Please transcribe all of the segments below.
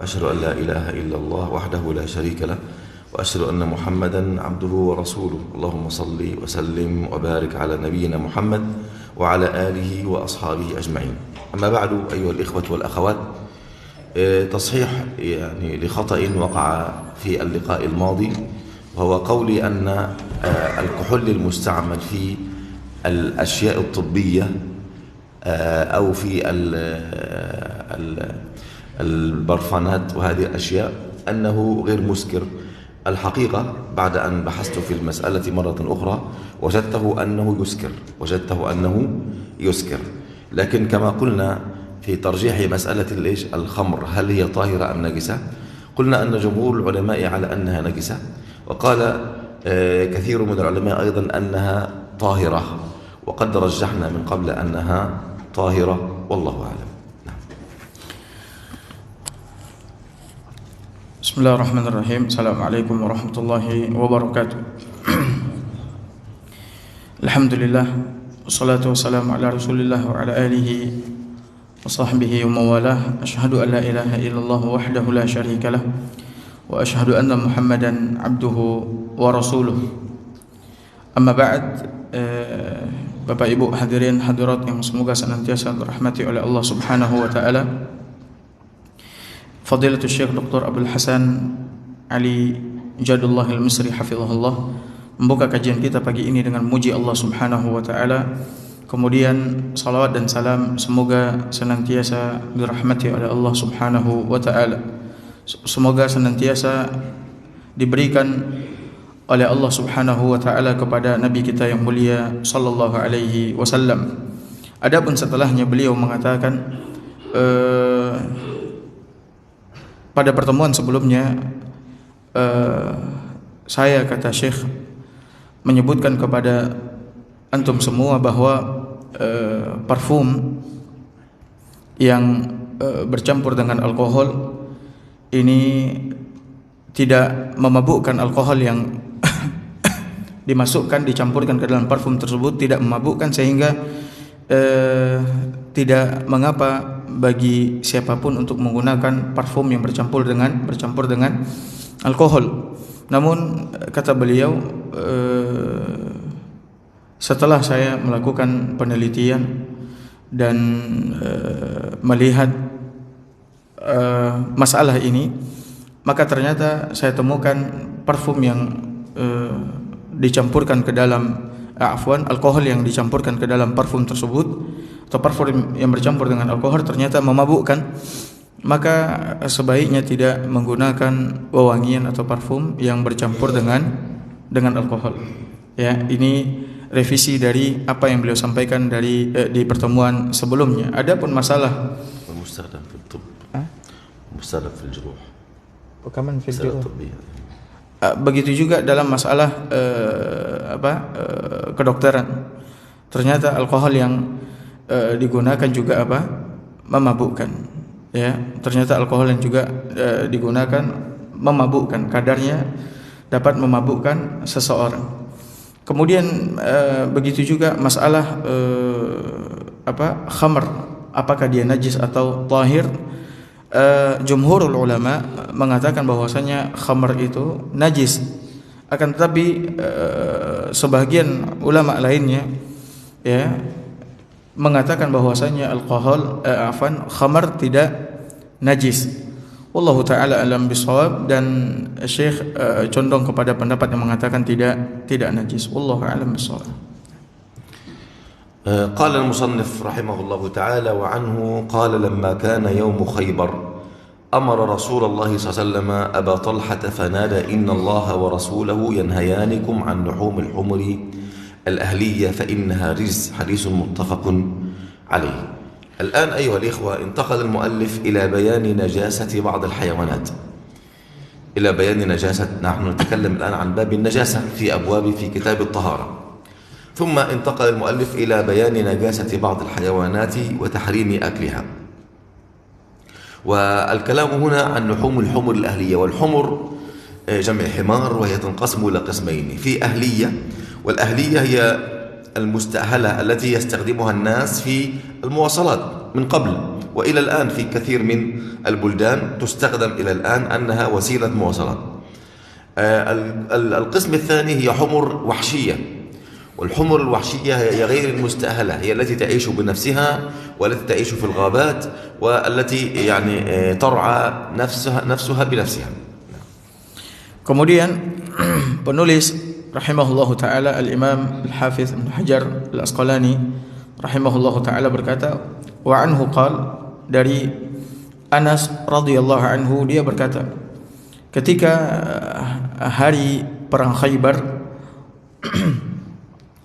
أشهد أن لا إله إلا الله وحده لا شريك له وأشهد أن محمدا عبده ورسوله اللهم صل وسلم وبارك على نبينا محمد وعلى آله وأصحابه أجمعين. أما بعد أيها الإخوة والأخوات، تصحيح يعني لخطأ وقع في اللقاء الماضي، وهو قولي أن الكحول المستعمل في الأشياء الطبية أو في البرفانات وهذه الأشياء أنه غير مسكر. الحقيقة بعد أن بحثت في المسألة مرة أخرى وجدته أنه يسكر، لكن كما قلنا في ترجيح مسألة الخمر هل هي طاهرة أم نجسة، قلنا أن جمهور العلماء على أنها نجسة، وقال كثير من العلماء أيضا أنها طاهرة، وقد رجحنا من قبل أنها طاهرة والله أعلم. Bismillahirrahmanirrahim. Assalamualaikum warahmatullahi wabarakatuh. Alhamdulillah, wassalatu wassalamu ala rasulillah wa ala alihi wa sahbihi wa mawalah. Ashhadu an la ilaha illallah wahdahu la syarika lah wa ashhadu anna muhammadan abduhu wa rasuluh. Amma ba'd, Bapak Ibu hadirin hadirat yang semoga senantiasa dirahmati oleh Allah Subhanahu wa taala. Fadilatul Syekh Dr. Abdul Hasan Ali Jadullah Al-Misri hafizahullah membuka kajian kita pagi ini dengan memuji Allah Subhanahu wa taala. Kemudian salawat dan salam semoga senantiasa dirahmati oleh Allah Subhanahu wa taala. Semoga senantiasa diberikan oleh Allah Subhanahu wa taala kepada nabi kita yang mulia sallallahu alaihi wasallam. Adapun setelahnya beliau mengatakan pada pertemuan sebelumnya saya, kata Syekh, menyebutkan kepada antum semua bahwa parfum yang bercampur dengan alkohol ini tidak memabukkan. Alkohol yang dicampurkan ke dalam parfum tersebut tidak memabukkan, sehingga tidak mengapa bagi siapapun untuk menggunakan parfum yang bercampur dengan alkohol. Namun kata beliau, setelah saya melakukan penelitian dan melihat masalah ini, maka ternyata saya temukan parfum yang dicampurkan ke dalam alkohol yang dicampurkan ke dalam parfum tersebut, atau parfum yang bercampur dengan alkohol ternyata memabukkan. Maka sebaiknya tidak menggunakan wewangian atau parfum yang bercampur dengan alkohol. Ya, ini revisi dari apa yang beliau sampaikan di pertemuan sebelumnya. Adapun masalah mustadaf fi الطب mustadaf fi الجروح وكمان في الجروح, begitu juga dalam masalah kedokteran. Ternyata alkohol yang digunakan juga memabukkan. Ya, ternyata alkohol yang juga digunakan memabukkan, kadarnya dapat memabukkan seseorang. Kemudian begitu juga masalah khamr, apakah dia najis atau tahir. Jumhurul ulama mengatakan bahwasanya khamr itu najis. Akan tetapi sebagian ulama lainnya ya mengatakan bahwasanya khamr tidak najis. Wallahu taala alam bisawab, dan Syekh condong kepada pendapat yang mengatakan tidak najis. Wallahu alam bisawab. قال المصنف رحمه الله تعالى وعنه قال لما كان يوم خيبر أمر رسول الله صلى الله عليه وسلم أبا طلحة فنادى إن الله ورسوله ينهيانكم عن لحوم الحمر الأهلية فإنها رجس. حديث متفق عليه. الآن أيها الإخوة انتقل المؤلف إلى بيان نجاسة بعض الحيوانات، نحن نتكلم الآن عن باب النجاسة في كتاب الطهارة، ثم انتقل المؤلف إلى بيان نجاسة بعض الحيوانات وتحريم أكلها. والكلام هنا عن لحوم الحمر الأهلية، والحمر جمع حمار، وهي تنقسم إلى قسمين، في أهلية، والأهلية هي المستأهلة التي يستخدمها الناس في المواصلات، من قبل وإلى الآن في كثير من البلدان تستخدم إلى الآن أنها وسيلة مواصلات. القسم الثاني هي حمر وحشية، والحمر الوحشية هي غير المستأهلة، هي التي تعيش بنفسها والتي تعيش في الغابات والتي يعني ترعى نفسها بنفسها. Kemudian penulis rahimahullahu taala Al-Imam Al-Hafiz Ibnu Hajar Al-Asqalani rahimahullahu taala berkata, wa anhu qala, dari Anas radhiyallahu anhu dia berkata, ketika hari perang Khaybar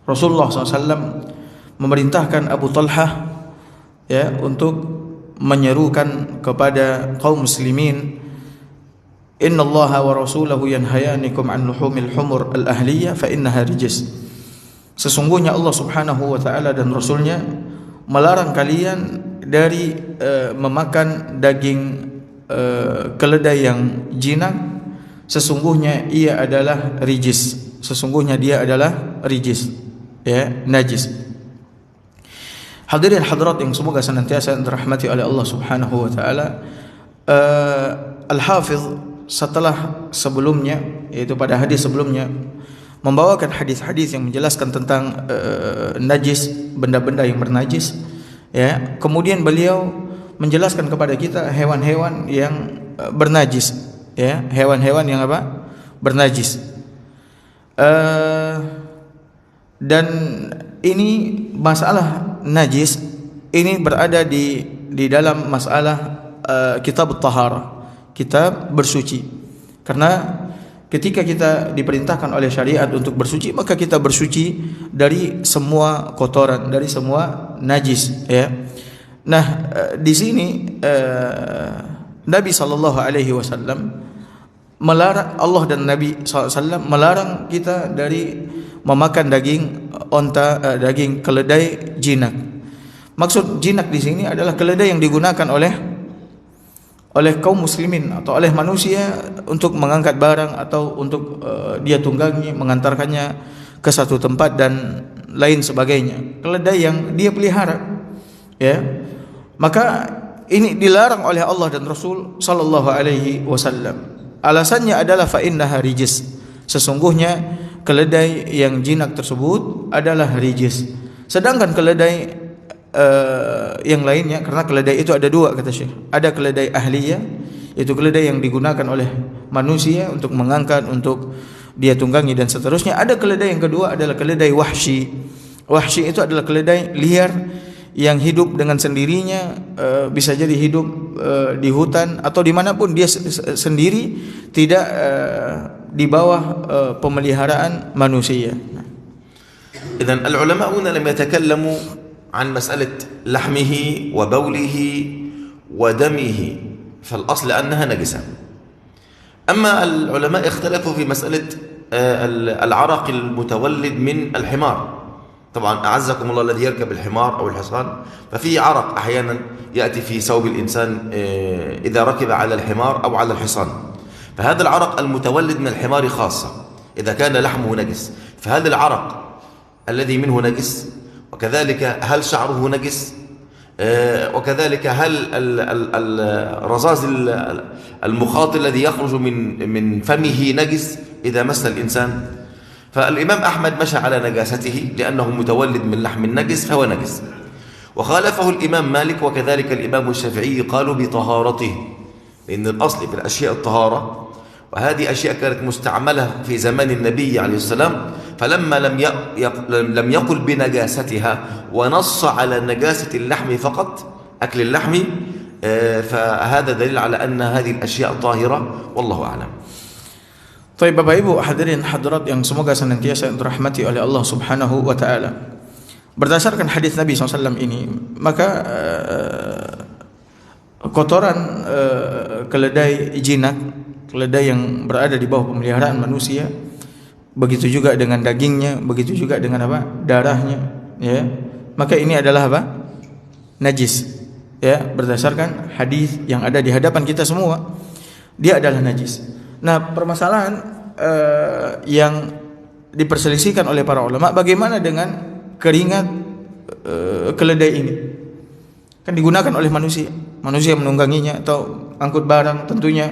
Rasulullah SAW memerintahkan Abu Talhah ya untuk menyerukan kepada kaum muslimin, innallaha wa rasulahu yanhayanikum an luhumil humur al-ahliyah fa innaha rijis. Sesungguhnya Allah Subhanahu wa taala dan rasulnya melarang kalian dari memakan daging keledai yang jinak, sesungguhnya ia adalah rijis, sesungguhnya dia adalah rijis, ya, najis. Hadirin hadirat yang semoga senantiasa dirahmati oleh Allah Subhanahu wa taala, Al-Hafiz setelah sebelumnya, yaitu pada hadis sebelumnya, membawakan hadis-hadis yang menjelaskan tentang najis, benda-benda yang bernajis, ya. Kemudian beliau menjelaskan kepada kita hewan-hewan yang bernajis, ya, hewan-hewan yang apa? Bernajis. Dan ini masalah najis ini berada di dalam masalah kitab at-taharah, kitab bersuci. Karena ketika kita diperintahkan oleh syariat untuk bersuci, maka kita bersuci dari semua kotoran, dari semua najis, ya. Nah, di sini Nabi SAW melarang, Allah dan Nabi SAW melarang kita dari memakan daging onta, daging keledai jinak. Maksud jinak di sini adalah keledai yang digunakan oleh kaum muslimin atau oleh manusia untuk mengangkat barang atau untuk dia tunggangi, mengantarkannya ke satu tempat dan lain sebagainya. Keledai yang dia pelihara, ya. Maka ini dilarang oleh Allah dan Rasul sallallahu alaihi wasallam. Alasannya adalah fa innaha rijis. Sesungguhnya keledai yang jinak tersebut adalah rijis. Sedangkan keledai yang lainnya, karena keledai itu ada dua kata Syekh. Ada keledai ahliyah, yaitu keledai yang digunakan oleh manusia untuk mengangkat, untuk dia tunggangi dan seterusnya. Ada keledai yang kedua adalah keledai wahsyi. Wahsyi itu adalah keledai liar yang hidup dengan sendirinya, bisa jadi hidup di hutan atau dimanapun dia sendiri, tidak di bawah pemeliharaan manusia. إذن العلماء لم يتكلموا عن مسألة لحمه وبوله ودمه فالأصل أنها نجسة. أما العلماء اختلفوا في مسألة العرق المتولد من الحمار. طبعا أعزكم الله الذي يركب الحمار أو الحصان، ففي عرق أحيانا يأتي في ثوب الإنسان إذا ركب على الحمار أو على الحصان، فهذا العرق المتولد من الحمار خاصة إذا كان لحمه نجس. فهل العرق الذي منه نجس؟ وكذلك هل شعره نجس؟ وكذلك هل الرذاذ المخاط الذي يخرج من فمه نجس إذا مس الإنسان؟ فالإمام أحمد مشى على نجاسته لأنه متولد من لحم النجس فهو نجس، وخالفه الإمام مالك وكذلك الإمام الشافعي قالوا بطهارته، لأن الأصل في الأشياء الطهارة، وهذه أشياء كانت مستعملة في زمان النبي عليه السلام، فلما لم يقل بنجاستها ونص على نجاسة اللحم فقط، أكل اللحم، فهذا دليل على أن هذه الأشياء طاهرة والله أعلم. Baik Bapak Ibu hadirin hadirat yang semoga senantiasa dirahmati oleh Allah Subhanahu wa taala. Berdasarkan hadis Nabi SAW ini, maka kotoran keledai jinak, keledai yang berada di bawah pemeliharaan manusia, begitu juga dengan dagingnya, begitu juga dengan apa? Darahnya, ya. Maka ini adalah apa? Najis. Ya, berdasarkan hadis yang ada di hadapan kita semua, dia adalah najis. Nah, permasalahan yang diperselisihkan oleh para ulama, bagaimana dengan keringat keledai ini? kan digunakan oleh manusia. Manusia menungganginya atau angkut barang tentunya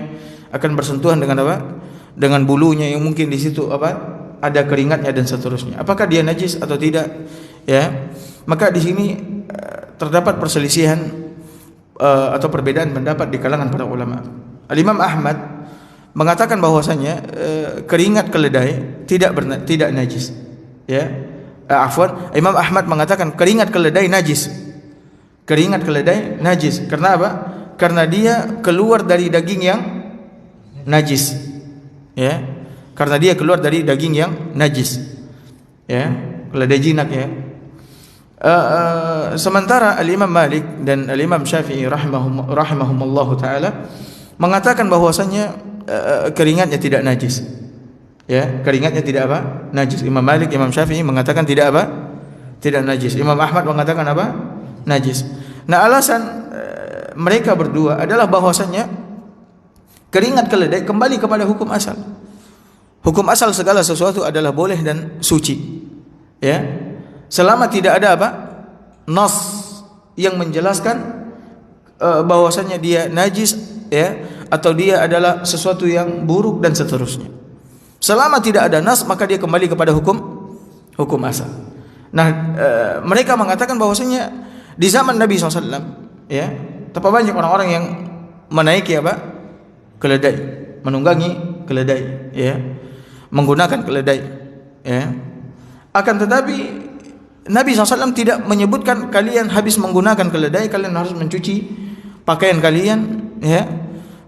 akan bersentuhan dengan apa? Dengan bulunya yang mungkin di situ apa? Ada keringatnya dan seterusnya. Apakah dia najis atau tidak? Ya. Maka di sini terdapat perselisihan atau perbedaan pendapat di kalangan para ulama. Al-Imam Ahmad mengatakan bahwasanya keringat keledai tidak najis. Ya. Afwan, Imam Ahmad mengatakan keringat keledai najis. Keringat keledai najis. Karena apa? Karena dia keluar dari daging yang najis. Ya. Karena dia keluar dari daging yang najis. Ya, keledai jinak ya. Sementara Al-Imam Malik dan Al-Imam Syafi'i rahimahumullah taala mengatakan bahwasanya keringatnya tidak najis. Ya, keringatnya tidak apa? Najis. Imam Malik, Imam Syafi'i mengatakan tidak apa? Tidak najis. Imam Ahmad mengatakan apa? Najis. Nah, alasan mereka berdua adalah bahwasanya keringat keledai kembali kepada hukum asal. Hukum asal segala sesuatu adalah boleh dan suci. Ya. Selama tidak ada apa? Nas yang menjelaskan bahwasanya dia najis ya atau dia adalah sesuatu yang buruk dan seterusnya. Selama tidak ada nas maka dia kembali kepada hukum asal. Nah, mereka mengatakan bahwasanya di zaman Nabi SAW ya, terlalu banyak orang-orang yang menaiki apa? Keledai, menunggangi keledai ya. Menggunakan keledai ya. Akan tetapi Nabi SAW tidak menyebutkan kalian habis menggunakan keledai kalian harus mencuci pakaian kalian ya.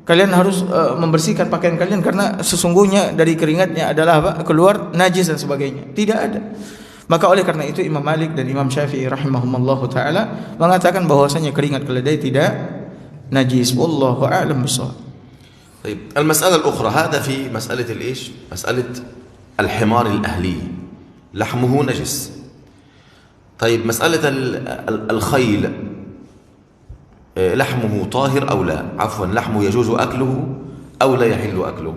Kalian harus membersihkan pakaian kalian karena sesungguhnya dari keringatnya adalah apa? Keluar najis dan sebagainya. Tidak ada. Maka oleh karena itu Imam Malik dan Imam Syafi'i rahimahumullah taala mengatakan bahwasanya keringat keledai tidak najis. Wallahu a'lam bishawab. طيب المسألة الأخرى هذا في مسألة الإيش؟ مسألة الحمار الأهلي لحمه نجس. طيب مسألة الخيل لحمه طاهر أو لا؟ عفوا لحمه يجوز أكله أو لا يحل أكله؟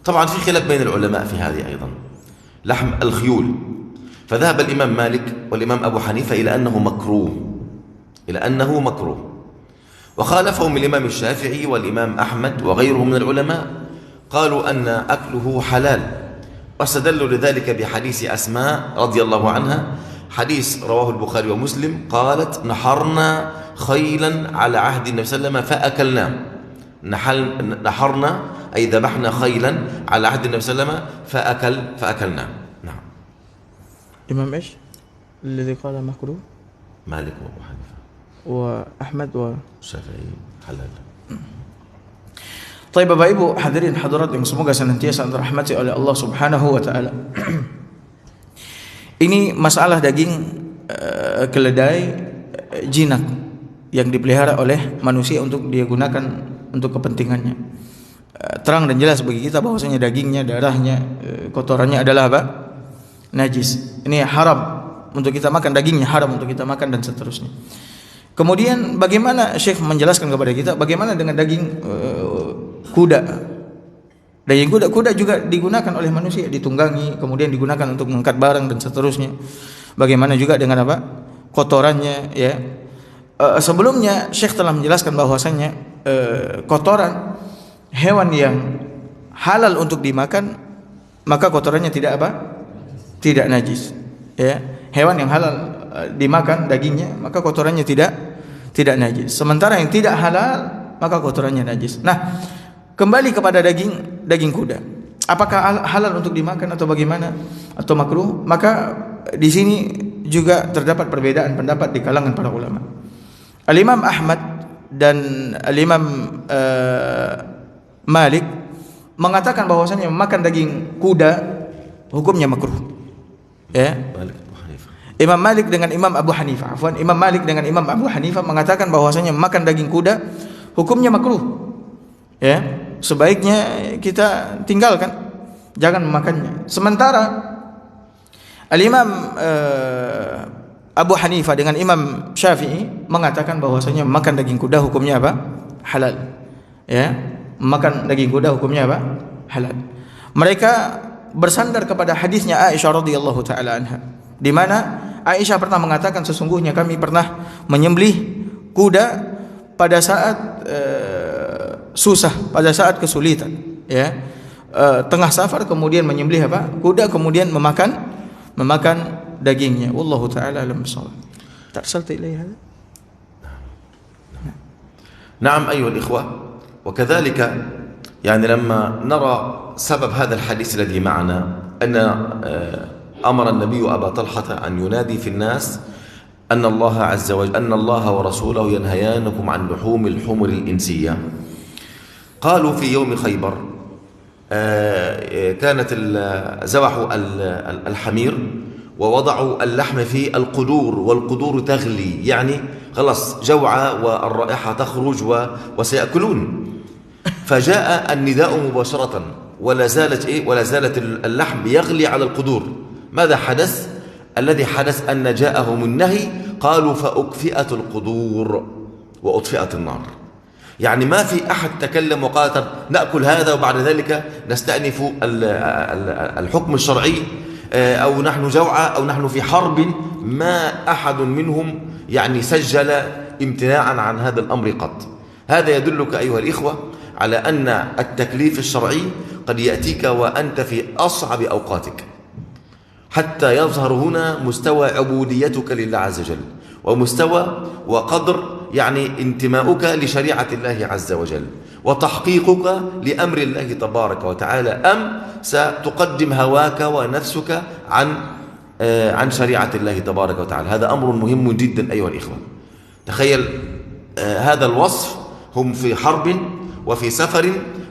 طبعا في خلاف بين العلماء في هذه أيضا. لحم الخيول فذهب الإمام مالك والإمام أبو حنيفة إلى أنه مكروه وخالفهم الإمام الشافعي والإمام أحمد وغيرهم من العلماء قالوا أن أكله حلال واستدلوا لذلك بحديث أسماء رضي الله عنها حديث رواه البخاري ومسلم قالت نحرنا خيلا على عهد النبي صلى الله عليه وسلم فأكلناه. نحرنا أي ذبحنا خيلا على عهد النبي صلى الله عليه وسلم فأكلناه. نعم. إمام إيش الذي قال مكروه؟ مالك وأبو حنيفة وأحمد والشافعي halal. Baik Bapak Ibu hadirin hadirat yang semoga senantiasa dirahmati oleh Allah Subhanahu wa taala. Ini masalah daging keledai jinak yang dipelihara oleh manusia untuk dia gunakan untuk kepentingannya. Terang dan jelas bagi kita bahwasanya dagingnya, darahnya, kotorannya adalah apa? Najis. Ini haram untuk kita makan, dagingnya haram untuk kita makan dan seterusnya. Kemudian bagaimana Syekh menjelaskan kepada kita bagaimana dengan daging kuda. Daging kuda juga digunakan oleh manusia, ditunggangi, kemudian digunakan untuk mengangkat barang dan seterusnya. Bagaimana juga dengan apa? Kotorannya ya. Sebelumnya Syekh telah menjelaskan bahwasanya kotoran hewan yang halal untuk dimakan maka kotorannya tidak apa? Tidak najis. Ya. Hewan yang halal dimakan dagingnya maka kotorannya tidak najis. Sementara yang tidak halal maka kotorannya najis. Nah, kembali kepada daging kuda. Apakah halal untuk dimakan atau bagaimana atau makruh? Maka di sini juga terdapat perbedaan pendapat di kalangan para ulama. Al-Imam Ahmad dan Al-Imam Malik mengatakan bahwasanya memakan daging kuda hukumnya makruh. Ya. Imam Malik dengan Imam Abu Hanifah, Imam Malik dengan Imam Abu Hanifah mengatakan bahwasanya makan daging kuda hukumnya makruh. Ya, sebaiknya kita tinggalkan, jangan memakannya. Sementara Al-Imam Abu Hanifah dengan Imam Syafi'i mengatakan bahwasanya makan daging kuda hukumnya apa? Halal. Ya, makan daging kuda hukumnya apa? Halal. Mereka bersandar kepada hadisnya Aisyah radhiyallahu taala anha, di mana Aisyah pernah mengatakan sesungguhnya kami pernah menyembelih kuda pada saat susah, pada saat kesulitan, ya. Tengah safar kemudian menyembelih apa? Kuda, kemudian memakan dagingnya. Wallahu taala alam bissawab. Tarsalta ilaiha. نعم أيها الإخوة، وكذلك يعني لما نرى سبب هذا الحديث الذي معنا أن أمر النبي أبا طلحة أن ينادي في الناس أن الله عز وجل أن الله ورسوله ينهيانكم عن لحوم الحمر الإنسية. قالوا في يوم خيبر كانت ذبحوا الحمير ووضعوا اللحم في القدور، والقدور تغلي، يعني خلاص جوعة والرائحة تخرج وسيأكلون. فجاء النداء مباشرة ولا زالت اللحم يغلي على القدور. ماذا حدث؟ الذي حدث أن جاءهم النهي، قالوا فأكفئت القدور وأطفئت النار. يعني ما في أحد تكلم وقال طب نأكل هذا وبعد ذلك نستأنف الحكم الشرعي، أو نحن جوعى أو نحن في حرب. ما أحد منهم يعني سجل امتناعا عن هذا الأمر قط. هذا يدلك أيها الإخوة على أن التكليف الشرعي قد يأتيك وأنت في أصعب أوقاتك، حتى يظهر هنا مستوى عبوديتك لله عز وجل، ومستوى وقدر يعني انتماؤك لشريعة الله عز وجل، وتحقيقك لأمر الله تبارك وتعالى، أم ستقدم هواك ونفسك عن شريعة الله تبارك وتعالى. هذا أمر مهم جدا أيها الإخوة. تخيل هذا الوصف، هم في حرب وفي سفر،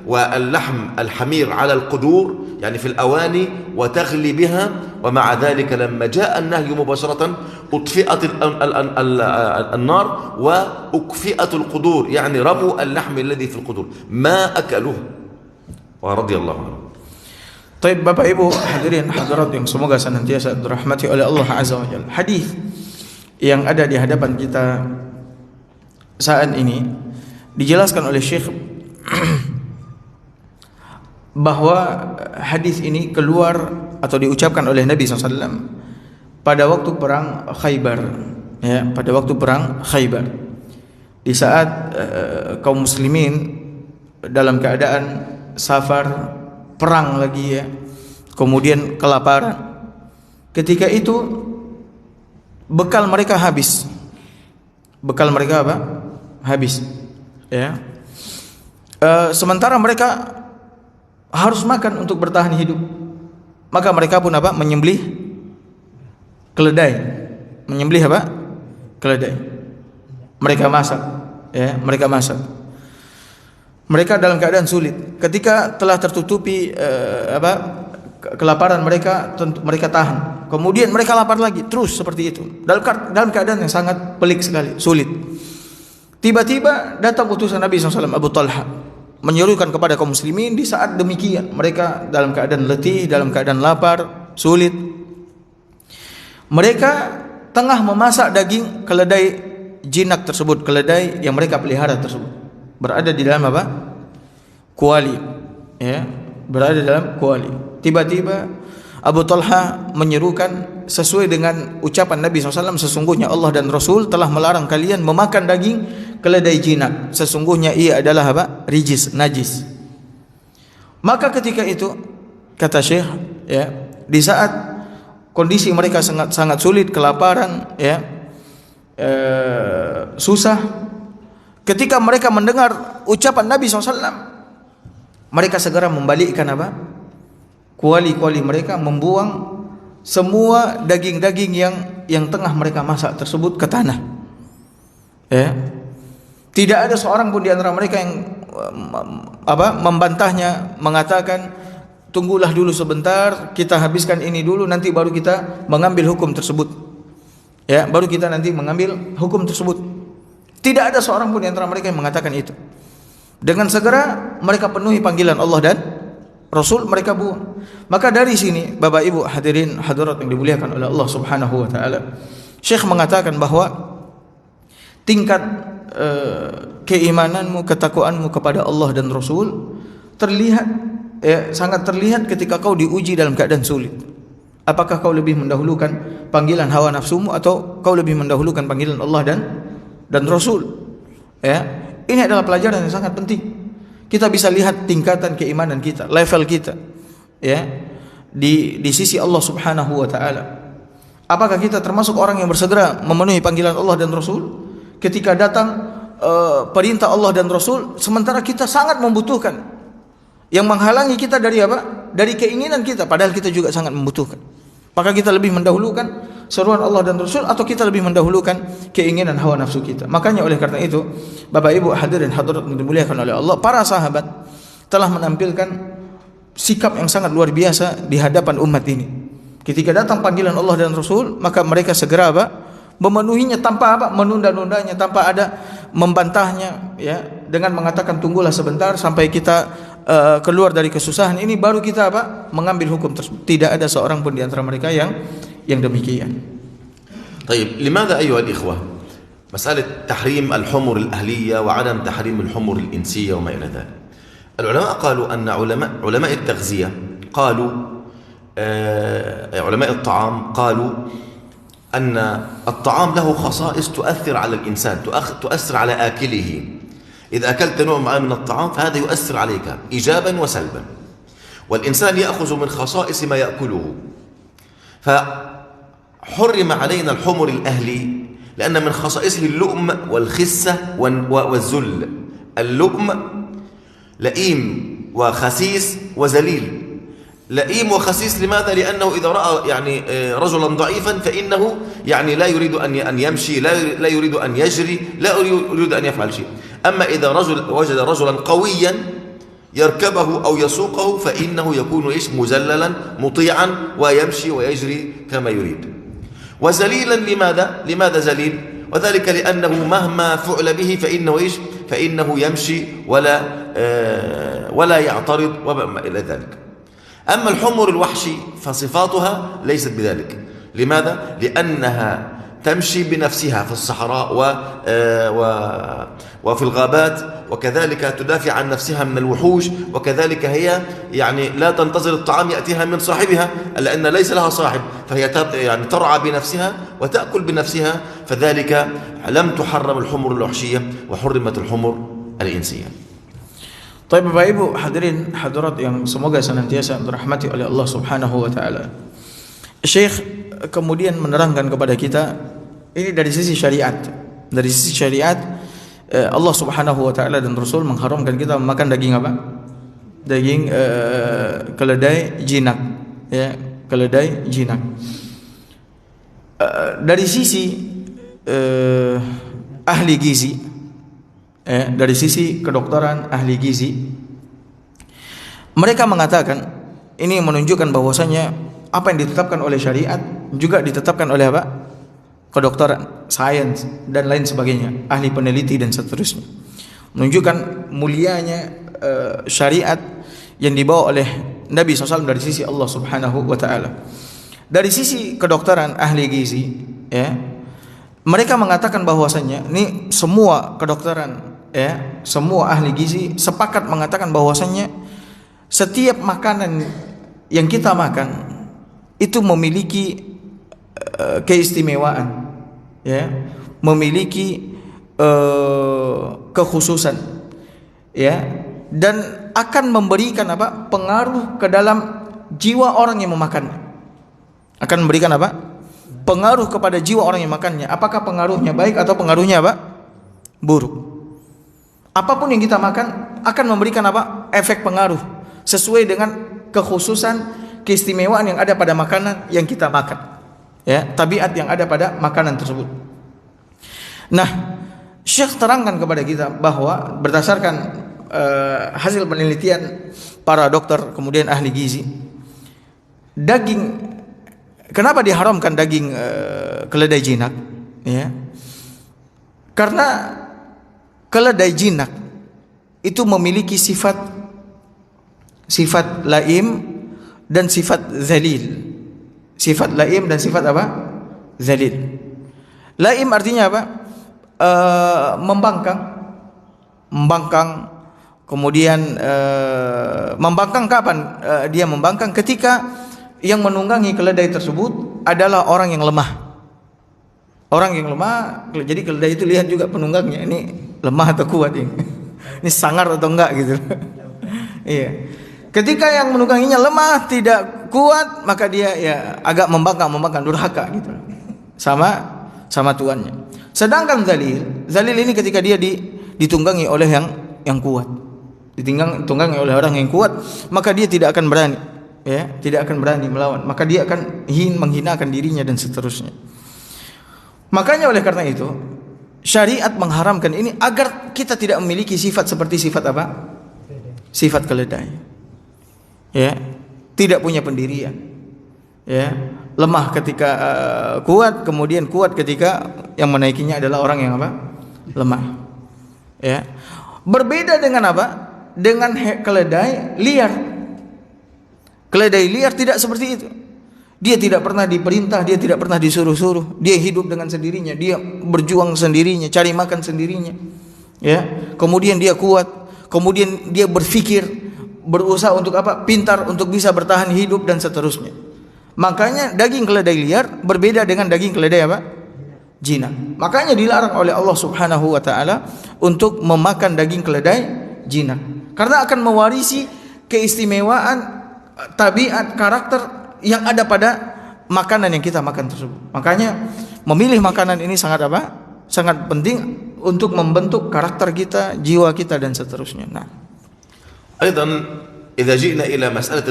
واللحم الحمير على القدور يعني في الأواني وتغلي بها، ومع ذلك لما جاء النهي مباشرة أطفئت النار وأكفئت القدور، يعني رموا اللحم الذي في القدور ما أكلوه، ورضي الله عنه. Baik Bapak Ibu hadirin hadirat yang semoga senantiasa dirahmati oleh Allah Azza wa Jalla. Hadis yang ada di hadapan kita saat ini dijelaskan oleh Syekh bahwa hadis ini keluar atau diucapkan oleh Nabi SAW pada waktu perang Khaybar, ya, pada waktu perang Khaybar, di saat kaum muslimin dalam keadaan safar, perang lagi, ya, kemudian kelaparan. Ketika itu bekal mereka habis. Bekal mereka apa? Habis, ya. Sementara mereka harus makan untuk bertahan hidup, maka mereka pun apa? Menyembelih keledai. Menyembelih apa? Keledai. Mereka masak, ya, mereka masak. Mereka dalam keadaan sulit. Ketika telah tertutupi kelaparan mereka, mereka tahan. Kemudian mereka lapar lagi, terus seperti itu. Dalam keadaan yang sangat pelik sekali, sulit. Tiba-tiba datang utusan Nabi SAW, Abu Talha, menyerukan kepada kaum muslimin di saat demikian. Mereka dalam keadaan letih, dalam keadaan lapar, sulit. Mereka tengah memasak daging keledai jinak tersebut, keledai yang mereka pelihara tersebut. Berada di dalam apa? Kuali, ya, berada dalam kuali. Tiba-tiba Abu Talha menyerukan sesuai dengan ucapan Nabi SAW, sesungguhnya Allah dan Rasul telah melarang kalian memakan daging keledai jinak. Sesungguhnya ia adalah apa? Rijis, najis. Maka ketika itu kata Syekh, ya, di saat kondisi mereka sangat sulit, kelaparan, ya, susah. Ketika mereka mendengar ucapan Nabi SAW, mereka segera membalikkan apa? Kuali-kuali mereka, membuang semua daging-daging yang tengah mereka masak tersebut ke tanah. Ya. Tidak ada seorang pun di antara mereka yang membantahnya, mengatakan tunggulah dulu sebentar, kita habiskan ini dulu, nanti baru kita mengambil hukum tersebut. Ya, baru kita nanti mengambil hukum tersebut. Tidak ada seorang pun di antara mereka yang mengatakan itu. Dengan segera mereka penuhi panggilan Allah dan Rasul, mereka buang. Maka dari sini Bapak Ibu hadirin hadirat yang dimuliakan oleh Allah Subhanahu wa taala, Syekh mengatakan bahwa tingkat keimananmu, ketakwaanmu kepada Allah dan Rasul terlihat, ya, sangat terlihat ketika kau diuji dalam keadaan sulit. Apakah kau lebih mendahulukan panggilan hawa nafsumu atau kau lebih mendahulukan panggilan Allah dan Rasul? Ya, ini adalah pelajaran yang sangat penting. Kita bisa lihat tingkatan keimanan kita, level kita, ya, di sisi Allah Subhanahu wa taala. Apakah kita termasuk orang yang bersegera memenuhi panggilan Allah dan Rasul ketika datang perintah Allah dan Rasul, sementara kita sangat membutuhkan? Yang menghalangi kita dari apa? Dari keinginan kita, padahal kita juga sangat membutuhkan. Maka kita lebih mendahulukan seruan Allah dan Rasul, atau kita lebih mendahulukan keinginan hawa nafsu kita? Makanya oleh karena itu, Bapak Ibu hadirin hadirat yang dimuliakan oleh Allah, para sahabat telah menampilkan sikap yang sangat luar biasa di hadapan umat ini. Ketika datang panggilan Allah dan Rasul, maka mereka segera apa? Memenuhinya tanpa apa? Menunda-nundanya, tanpa ada membantahnya, ya, dengan mengatakan tunggulah sebentar sampai kita keluar dari kesusahan ini baru kita apa? Mengambil hukum tersebut. Tidak ada seorang pun di antara mereka yang demikian. طيب لماذا أيها الإخوة مسألة تحريم الحمر الأهلية وعدم تحريم الحمر الإنسية وما إلى ذلك؟ العلماء قالوا أن علماء التغذية قالوا علماء الطعام قالوا أن الطعام له خصائص تؤثر على الإنسان، تؤثر على آكله. إذا أكلت نوع معين من الطعام فهذا يؤثر عليك إيجابا وسلبا، والإنسان يأخذ من خصائص ما يأكله. فحرم علينا الحمر الأهلي لأن من خصائصه اللؤم والخسة والذل. اللؤم لئيم وخسيس وذليل. لئيم وخسيس لماذا؟ لأنه إذا رأى يعني رجلا ضعيفا فإنه يعني لا يريد أن يمشي، لا يريد أن يجري، لا يريد أن يفعل شيء. أما إذا وجد رجلا قويا يركبه أو يسوقه فإنه يكون مذللا مطيعا ويمشي ويجري كما يريد. وذليلا لماذا ذليل؟ وذلك لأنه مهما فعل به فإنه يمشي ولا يعترض وما إلى ذلك. أما الحمر الوحشي فصفاتها ليست بذلك. لماذا؟ لأنها تمشي بنفسها في الصحراء وفي الغابات، وكذلك تدافع عن نفسها من الوحوش، وكذلك هي يعني لا تنتظر الطعام يأتيها من صاحبها لأن ليس لها صاحب، فهي يعني ترعى بنفسها وتأكل بنفسها، فذلك لم تحرم الحمر الوحشية وحرمت الحمر الإنسية. Baik Bapak Ibu hadirin hadirat yang semoga senantiasa dirahmati oleh Allah Subhanahu wa taala. Syekh kemudian menerangkan kepada kita ini dari sisi syariat. Dari sisi syariat Allah Subhanahu wa taala dan Rasul mengharamkan kita memakan daging apa? Daging keledai jinak, ya, keledai jinak. Dari sisi ahli gizi, dari sisi kedokteran ahli gizi, mereka mengatakan ini menunjukkan bahwasanya apa yang ditetapkan oleh syariat juga ditetapkan oleh apa? Kedokteran, sains dan lain sebagainya, ahli peneliti dan seterusnya. Menunjukkan mulianya syariat yang dibawa oleh Nabi SAW dari sisi Allah Subhanahu wa taala. Dari sisi kedokteran ahli gizi, ya, mereka mengatakan bahwasanya ini semua kedokteran, ya, semua ahli gizi sepakat mengatakan bahwasanya setiap makanan yang kita makan itu memiliki keistimewaan, ya, memiliki kekhususan, ya, dan akan memberikan apa? Pengaruh ke dalam jiwa orang yang memakannya. Akan memberikan apa? Pengaruh kepada jiwa orang yang makannya. Apakah pengaruhnya baik atau pengaruhnya apa? Buruk. Apapun yang kita makan akan memberikan apa? Efek pengaruh sesuai dengan kekhususan, keistimewaan yang ada pada makanan yang kita makan, ya, tabiat yang ada pada makanan tersebut. Nah, Syekh terangkan kepada kita bahwa berdasarkan hasil penelitian para dokter kemudian ahli gizi, daging, kenapa diharamkan daging keledai jinak, ya? Karena keledai jinak itu memiliki sifat laim dan sifat zalil. Sifat laim dan sifat apa? Zalil. Laim artinya apa? Membangkang. Kemudian membangkang kapan? Dia membangkang ketika yang menunggangi keledai tersebut adalah orang yang lemah. Orang yang lemah, jadi keledai itu lihat juga penunggangnya ini lemah atau kuat ini? Ini sangar atau enggak gitu. Iya. Ketika yang menungganginya lemah, tidak kuat, maka dia ya agak membangkang, durhaka gitu. Sama tuannya. Sedangkan zalil ini ketika dia ditunggangi oleh yang kuat. Ditunggangi oleh orang yang kuat, maka dia tidak akan berani, ya, tidak akan berani melawan. Maka dia akan menghinakan dirinya dan seterusnya. Makanya oleh karena itu, syariat mengharamkan ini agar kita tidak memiliki sifat seperti sifat apa? Sifat keledai. Ya, tidak punya pendirian. Ya, lemah ketika kuat, kemudian kuat ketika yang menaikinya adalah orang yang apa? Lemah. Ya. Berbeda dengan apa? Dengan keledai liar. Keledai liar tidak seperti itu. Dia tidak pernah diperintah, dia tidak pernah disuruh-suruh. Dia hidup dengan sendirinya, dia berjuang sendirinya, cari makan sendirinya. Ya, kemudian dia kuat, kemudian dia berpikir, berusaha untuk apa? Pintar untuk bisa bertahan hidup dan seterusnya. Makanya daging keledai liar berbeda dengan daging keledai apa? Jinak. Makanya dilarang oleh Allah Subhanahu wa taala untuk memakan daging keledai jinak. Karena akan mewarisi keistimewaan tabiat karakter yang ada pada makanan yang kita makan tersebut. Makanya memilih makanan ini sangat apa? Sangat penting untuk membentuk karakter kita, jiwa kita dan seterusnya. Nah, أيضا إذا جئنا إلى مسألة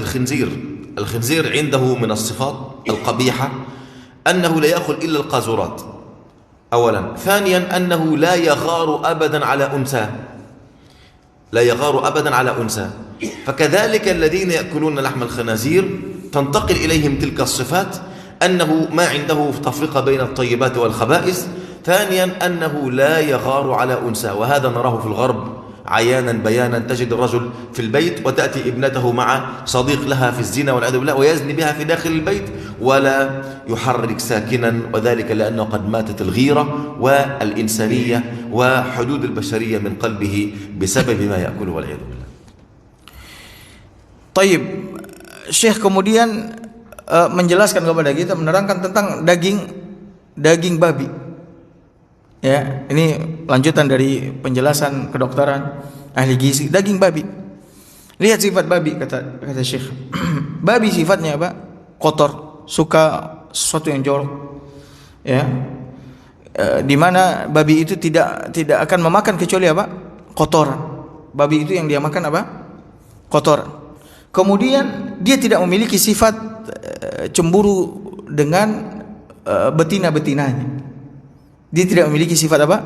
الخنزير عنده من الصفات القبيحة أنه لا يأكل إلا القاذورات أولا. ثانيا أنه لا يغار أبدا على أنثى، لا يغار أبدا على أنثى. فكذلك الذين يأكلون لحم الخنازير تنتقل إليهم تلك الصفات، أنه ما عنده تفرقة بين الطيبات والخبائث. ثانيا أنه لا يغار على أنثى، وهذا نراه في الغرب عيانا بيانا. تجد الرجل في البيت وتأتي ابنته مع صديق لها في الزنا والعياذ بالله ويزني بها في داخل البيت ولا يحرك ساكنا، وذلك لأنه قد ماتت الغيرة والإنسانية وحدود البشرية من قلبه بسبب ما يأكله والعياذ بالله. Taib. Syekh kemudian menjelaskan kepada kita, menerangkan tentang daging babi. Ya, ini lanjutan dari penjelasan kedokteran ahli gizi. Daging babi. Lihat sifat babi, kata Syekh. Babi sifatnya apa? Kotor, suka sesuatu yang jorok. Ya. Di mana babi itu tidak akan memakan kecuali apa? Kotoran. Babi itu yang dia makan apa? Kotoran. Kemudian dia tidak memiliki sifat cemburu dengan betina-betinanya. Dia tidak memiliki sifat apa?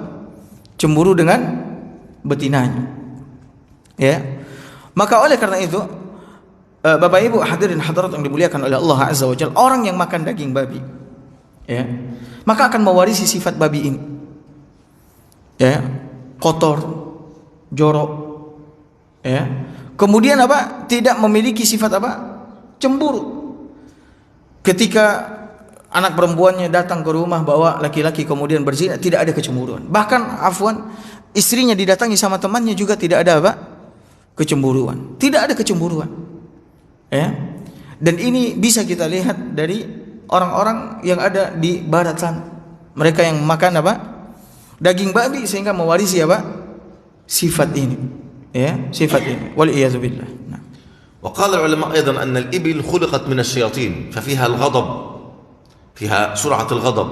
Cemburu dengan betinanya. Ya. Maka oleh karena itu, Bapak Ibu hadirin hadirat yang dimuliakan oleh Allah Azza wa Jalla, orang yang makan daging babi, ya, maka akan mewarisi sifat babi ini. Ya, kotor, jorok, ya. Kemudian apa? Tidak memiliki sifat apa? Cemburu. Ketika anak perempuannya datang ke rumah bawa laki-laki kemudian berzina, tidak ada kecemburuan. Bahkan istrinya didatangi sama temannya juga tidak ada apa? Kecemburuan. Tidak ada kecemburuan. Ya. Dan ini bisa kita lihat dari orang-orang yang ada di barat sana. Mereka yang makan apa? Daging babi sehingga mewarisi apa? Sifat ini. Ya, sifat ini. Wal iyadzu billah. Nah. وقال العلماء أيضا أن الإبل خلقت من الشياطين ففيها الغضب، فيها سرعة الغضب.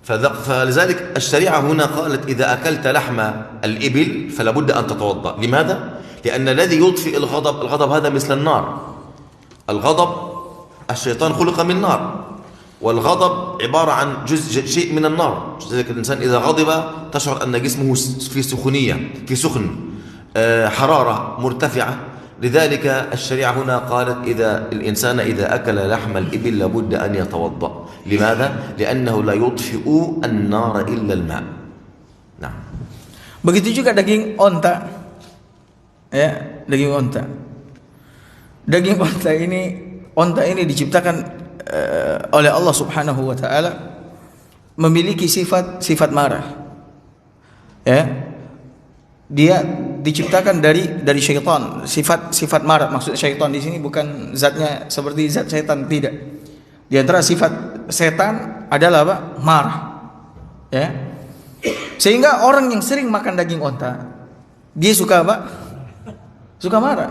فلذلك الشريعة هنا قالت إذا أكلت لحم الإبل فلا بد أن تتوضأ. لماذا؟ لأن الذي يطفئ الغضب هذا مثل النار. الغضب الشيطان خلق من نار، والغضب عبارة عن شيء من النار. لذلك الإنسان إذا غضب تشعر أن جسمه في سخونية، في سخن، حرارة مرتفعة. لذلك الشريعة هنا قالت إذا الإنسان إذا أكل لحم الإبل لابد أن يتوضأ. لماذا؟ لأنه لا يطفئ النار إلا الماء. Nah. Begitu juga daging onta. Ya, daging onta. Daging onta ini diciptakan oleh Allah Subhanahu wa taala memiliki sifat marah. Ya. Dia diciptakan dari syaitan, sifat marah. Maksud syaitan di sini bukan zatnya seperti zat setan, tidak. Di antara sifat setan adalah apa? Marah. Ya. Sehingga orang yang sering makan daging onta, dia suka apa? Suka marah.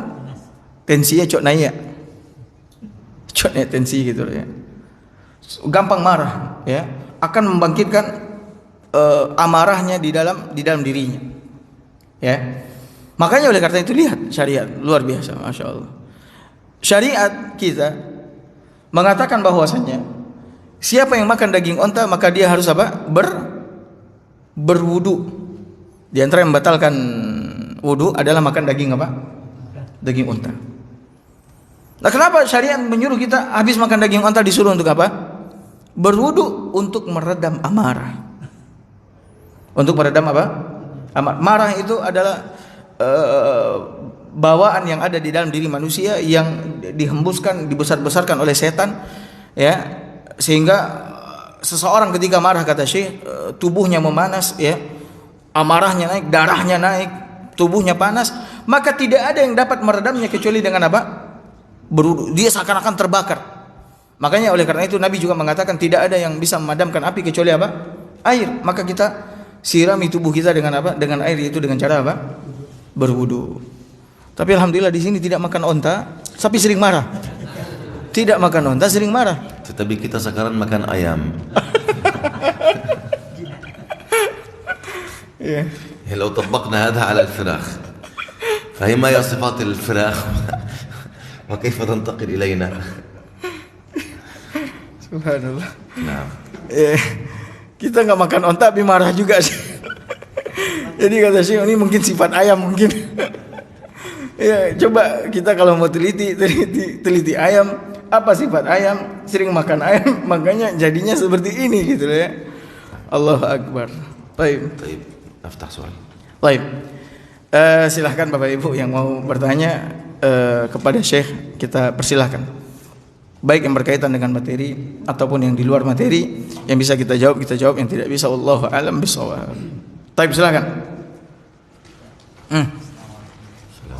Tensinya cok naik ya. Cok naik tensi gitu ya. Gampang marah ya. Akan membangkitkan amarahnya di dalam dirinya. Ya. Makanya oleh karena itu lihat syariat luar biasa, Masya Allah. Syariat kita mengatakan bahwasanya siapa yang makan daging onta maka dia harus apa? Berwudu. Di antara yang membatalkan wudu adalah makan daging apa? Daging onta. Nah, kenapa syariat menyuruh kita habis makan daging onta disuruh untuk apa? Berwudu untuk meredam amarah. Untuk meredam apa? Marah itu adalah bawaan yang ada di dalam diri manusia yang dihembuskan, dibesar-besarkan oleh setan, ya, sehingga seseorang ketika marah, kata Syekh, tubuhnya memanas, ya, amarahnya naik, darahnya naik, tubuhnya panas, maka tidak ada yang dapat meredamnya kecuali dengan apa? Berwudu. Dia seakan-akan terbakar. Makanya oleh karena itu Nabi juga mengatakan tidak ada yang bisa memadamkan api kecuali apa? Air. Maka kita sirami tubuh kita dengan apa? Dengan air, itu dengan cara apa? Berwudu. Tapi alhamdulillah di sini tidak makan onta, tapi sering marah. Tidak makan onta, sering marah. Tetapi kita sekarang makan ayam. لو طبقنا هذا على الفراخ فهي ما هي صفات الفراخ وكيف تنتقل إلينا. Subhanallah. Nah. Kita nggak makan onta tapi marah juga sih. Jadi kata Syekh, ini mungkin sifat ayam mungkin. Ya, coba kita kalau mau teliti ayam, apa sifat ayam? Sering makan ayam, makanya jadinya seperti ini gitu ya. Allahu Akbar. Baik. Aftah soal. Baik. Silahkan Bapak Ibu yang mau bertanya kepada Syekh, kita persilahkan. Baik yang berkaitan dengan materi ataupun yang di luar materi, yang bisa kita jawab, yang tidak bisa wallahu a'lam bishawab. Baik, silakan.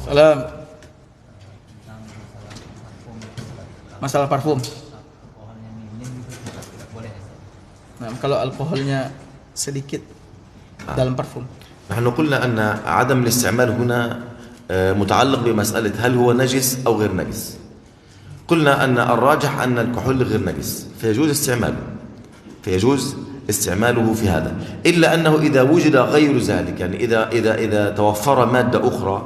Salam. Masalah parfum. Nah, kalau alkoholnya sedikit dalam parfum. نحن قلنا أن عدم الاستعمال هنا متعلق بمسألة هل هو نجس أو غير نجس. قلنا أن الراجح أن الكحول غير نجس فيجوز استعماله في هذا، إلا أنه إذا وجد غير ذلك، يعني إذا توفر مادة أخرى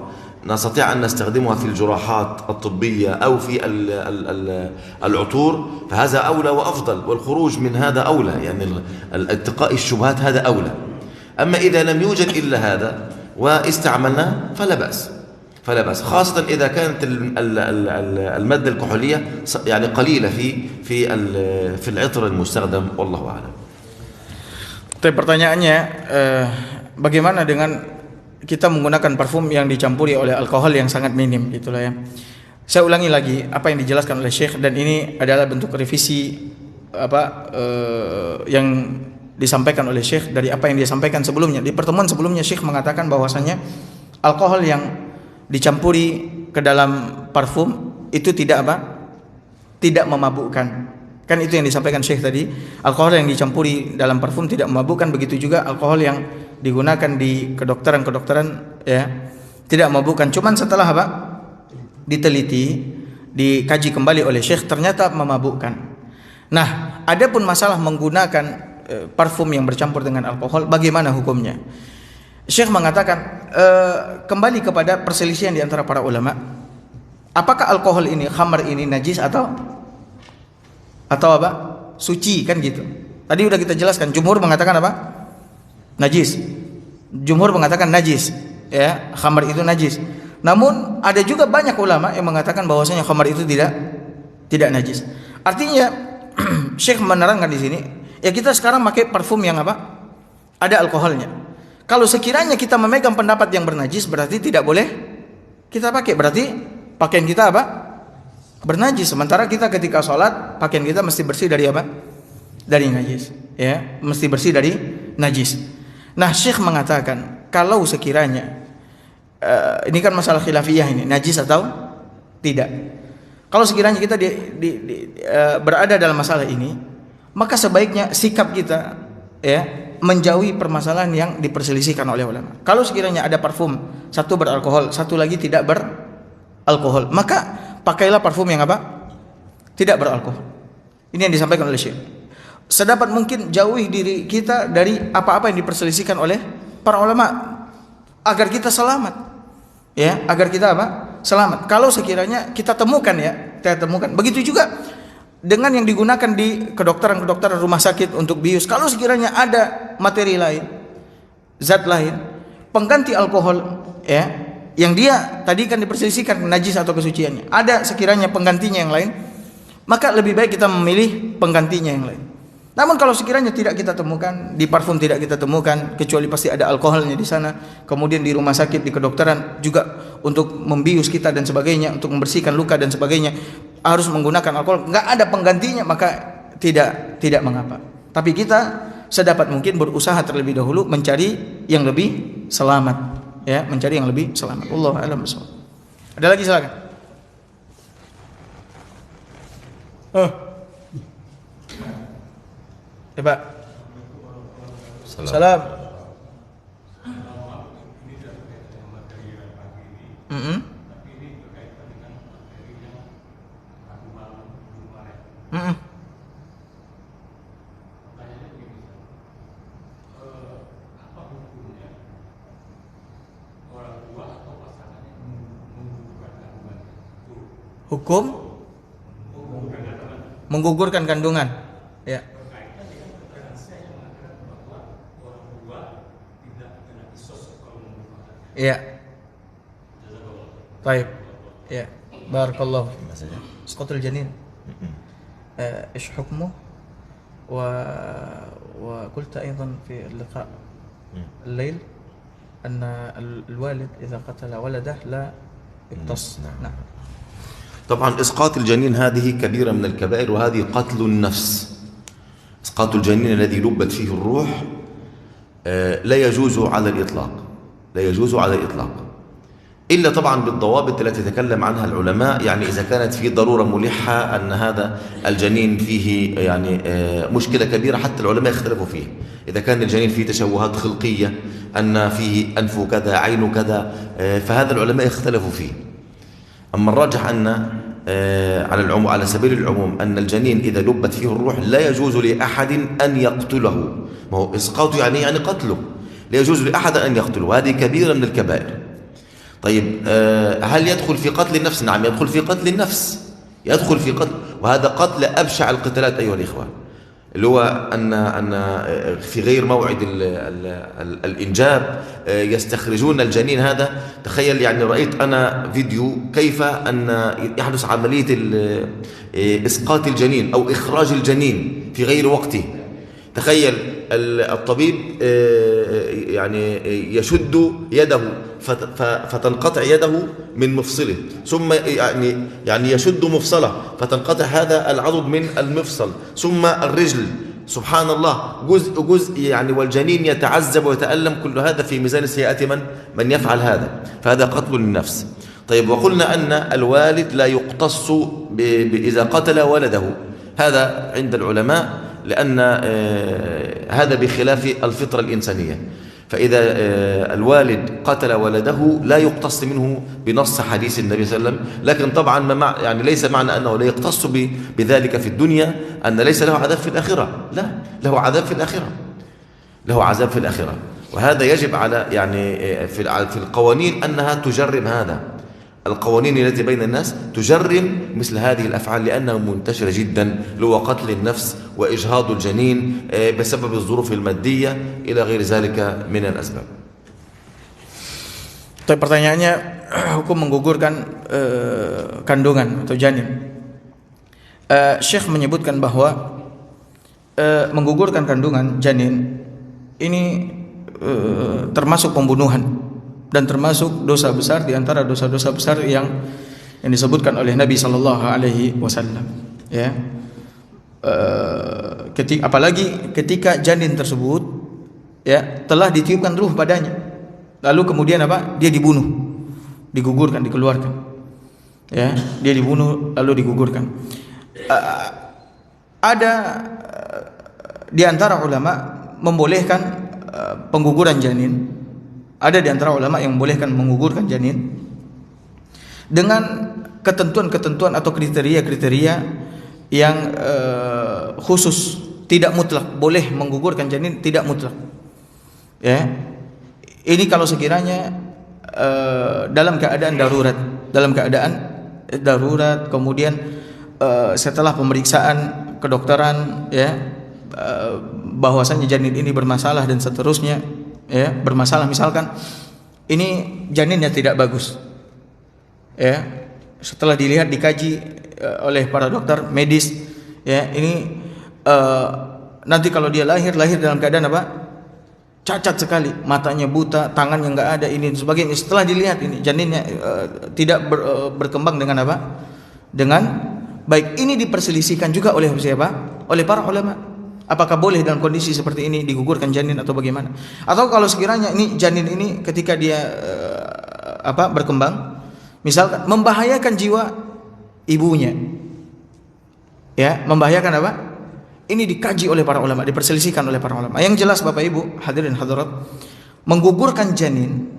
نستطيع أن نستخدمها في الجراحات الطبية أو في العطور، فهذا أولى وأفضل، والخروج من هذا أولى، يعني اتقاء الشبهات هذا أولى. أما إذا لم يوجد إلا هذا واستعملناه فلا بأس، خاصة إذا كانت المادة الكحولية يعني قليلة في العطر المستخدم، والله أعلم. Tapi pertanyaannya, bagaimana dengan kita menggunakan parfum yang dicampuri oleh alkohol yang sangat minim, gitulah ya. Saya ulangi lagi apa yang dijelaskan oleh Syekh, dan ini adalah bentuk revisi yang disampaikan oleh Syekh dari apa yang dia sampaikan sebelumnya. Di pertemuan sebelumnya Syekh mengatakan bahwasanya alkohol yang dicampuri ke dalam parfum itu tidak memabukkan. Kan itu yang disampaikan Syekh tadi. Alkohol yang dicampuri dalam parfum tidak memabukkan, begitu juga alkohol yang digunakan di kedokteran ya, tidak memabukkan. Cuman setelah diteliti, dikaji kembali oleh Syekh, ternyata memabukkan. Nah, adapun masalah menggunakan parfum yang bercampur dengan alkohol, bagaimana hukumnya? Syekh mengatakan kembali kepada perselisihan di antara para ulama. Apakah alkohol ini, khamar ini najis atau suci, kan gitu. Tadi udah kita jelaskan, jumhur mengatakan najis. Jumhur mengatakan najis, ya, khamar itu najis. Namun ada juga banyak ulama yang mengatakan bahwasanya khamar itu tidak najis. Artinya Syekh menerangkan di sini, ya kita sekarang pakai parfum yang ada alkoholnya. Kalau sekiranya kita memegang pendapat yang bernajis, berarti tidak boleh kita pakai. Berarti pakaian kita bernajis. Sementara kita ketika sholat, pakaian kita mesti bersih dari dari najis, ya, mesti bersih dari najis. Nah, Syekh mengatakan kalau sekiranya ini kan masalah khilafiyah ini, najis atau tidak. Kalau sekiranya kita berada dalam masalah ini, maka sebaiknya sikap kita, ya, menjauhi permasalahan yang diperselisihkan oleh ulama. Kalau sekiranya ada parfum, satu beralkohol, satu lagi tidak beralkohol, maka pakailah parfum yang apa? Tidak beralkohol. Ini yang disampaikan oleh Syekh. Sedapat mungkin jauhi diri kita dari apa-apa yang diperselisihkan oleh para ulama agar kita selamat. Ya, agar kita apa? Selamat. Kalau sekiranya kita temukan Begitu juga dengan yang digunakan di kedokteran rumah sakit untuk bius. Kalau sekiranya ada materi lain, zat lain, pengganti alkohol, ya, yang dia tadi kan diperselisihkan najis atau kesuciannya, ada sekiranya penggantinya yang lain, maka lebih baik kita memilih penggantinya yang lain. Namun kalau sekiranya tidak kita temukan, di parfum tidak kita temukan, kecuali pasti ada alkoholnya di sana, kemudian di rumah sakit, di kedokteran juga untuk membius kita dan sebagainya, untuk membersihkan luka dan sebagainya, harus menggunakan alkohol, nggak ada penggantinya, maka tidak mengapa. Tapi kita sedapat mungkin berusaha terlebih dahulu mencari yang lebih selamat, ya, mencari yang lebih selamat. Wallahu a'lam bishawab. Ada lagi, silakan. Ya, Pak. Salam. Hukum menggugurkan kandungan. Ya. Ya. Baik. Ya. Barakallahu. Isqatul janin. ايش حكمه وقلت ايضا في اللقاء الليل ان الوالد اذا قتل ولده لا يقتص. نعم. طبعا إسقاط الجنين هذه كبيرة من الكبائر، وهذه قتل النفس. إسقاط الجنين الذي لبت فيه الروح لا يجوز على الإطلاق، لا يجوز على الإطلاق، إلا طبعا بالضوابط التي تكلم عنها العلماء. يعني إذا كانت في ضرورة ملحة أن هذا الجنين فيه يعني مشكلة كبيرة، حتى العلماء يختلفوا فيه. إذا كان الجنين فيه تشوهات خلقية، أن فيه أنف كذا، عين كذا، فهذا العلماء يختلفوا فيه. أما الراجح أن على سبيل العموم أن الجنين إذا لبت فيه الروح لا يجوز لأحد أن يقتله. ما هو إسقاطه يعني قتله، لا يجوز لأحد أن يقتله، وهذه كبيرة من الكبائر. طيب هل يدخل في قتل النفس؟ نعم، يدخل في قتل النفس، يدخل في قتل، وهذا قتل أبشع القتالات أيها الإخوان، اللي هو أن في غير موعد الإنجاب يستخرجون الجنين هذا. تخيل، يعني رأيت أنا فيديو كيف أن يحدث عملية إسقاط الجنين أو إخراج الجنين في غير وقته. تخيل الطبيب يعني يشد يده فتنقطع يده من مفصله، ثم يعني يشد مفصله فتنقطع هذا العضد من المفصل، ثم الرجل، سبحان الله، جزء يعني، والجنين يتعذب ويتألم. كل هذا في ميزان السيئات من يفعل هذا، فهذا قتل للنفس. طيب، وقلنا أن الوالد لا يقتص إذا قتل ولده، هذا عند العلماء، لأن هذا بخلاف الفطرة الإنسانية. فإذا الوالد قتل ولده لا يقتص منه بنص حديث النبي صلى الله عليه وسلم. لكن طبعا يعني ليس معنى أنه لا يقتص بذلك في الدنيا أن ليس له عذاب في الآخرة، لا، له عذاب في الآخرة، له عذاب في الآخرة. وهذا يجب على يعني في القوانين أنها تجرم هذا. القوانين التي بين الناس تجرم مثل هذه الأفعال، لأنها منتشرة جدا، لو قتل النفس وإجهاض الجنين بسبب الظروف المادية إلى غير ذلك من الأسباب. Tapi pertanyaannya, hukum menggugurkan kandungan atau janin. Syekh menyebutkan bahwa menggugurkan kandungan janin ini termasuk pembunuhan dan termasuk dosa besar di antara dosa-dosa besar yang disebutkan oleh Nabi sallallahu alaihi wasallam, ya. Apalagi ketika janin tersebut, ya, telah ditiupkan ruh padanya, lalu kemudian apa? Dia dibunuh, digugurkan, dikeluarkan. Ya, dia dibunuh lalu digugurkan. Ada di antara ulama membolehkan pengguguran janin. Ada di antara ulama yang membolehkan menggugurkan janin dengan ketentuan-ketentuan atau kriteria-kriteria yang khusus, tidak mutlak. Boleh menggugurkan janin, tidak mutlak. Ya, ini kalau sekiranya dalam keadaan darurat, kemudian setelah pemeriksaan kedokteran, ya, bahwasanya janin ini bermasalah dan seterusnya, ya, bermasalah, misalkan ini janinnya tidak bagus, ya, setelah dilihat, dikaji oleh para dokter medis, ya, ini nanti kalau dia lahir dalam keadaan apa? Cacat sekali, matanya buta, tangannya nggak ada, ini dan sebagainya. Setelah dilihat ini janinnya tidak berkembang dengan apa? Dengan baik. Ini diperselisihkan juga oleh siapa? Oleh para ulama. Apakah boleh dalam kondisi seperti ini digugurkan janin atau bagaimana? Atau kalau sekiranya ini janin ini ketika dia berkembang, misalkan membahayakan jiwa ibunya, ya, membahayakan apa? Ini dikaji oleh para ulama, diperselisihkan oleh para ulama. Yang jelas Bapak Ibu hadirin hadirat, menggugurkan janin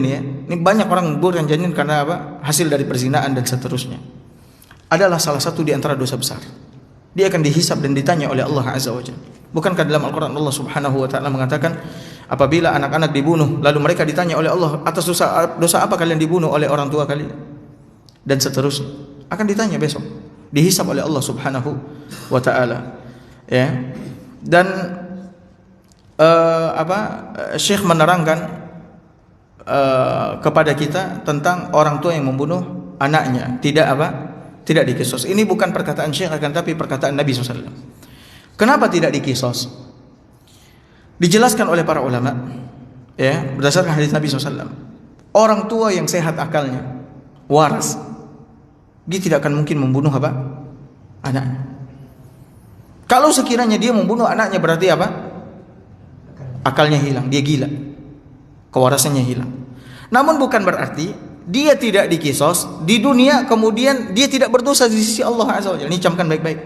ya, ini banyak orang menggugurkan janin karena apa? Hasil dari perzinaan dan seterusnya. Adalah salah satu di antara dosa besar. Dia akan dihisab dan ditanya oleh Allah Azza wa Jalla. Bukankah dalam Al-Quran Allah Subhanahu wa taala mengatakan, apabila anak-anak dibunuh lalu mereka ditanya oleh Allah, atas dosa apa kalian dibunuh oleh orang tua kalian? Dan seterusnya. Akan ditanya besok, dihisab oleh Allah Subhanahu wa taala. Ya. Dan Syekh menerangkan kepada kita tentang orang tua yang membunuh anaknya tidak dikisos. Ini bukan perkataan Syekh, akan tapi perkataan Nabi SAW. Kenapa tidak dikisos? Dijelaskan oleh para ulama, ya, berdasarkan hadis Nabi SAW. Orang tua yang sehat akalnya, waras, dia tidak akan mungkin membunuh anaknya. Kalau sekiranya dia membunuh anaknya, berarti apa? Akalnya hilang, dia gila, kewarasannya hilang. Namun bukan berarti dia tidak dikisos di dunia, kemudian dia tidak berdosa di sisi Allah Azza wa Jalla. Ini camkan baik-baik.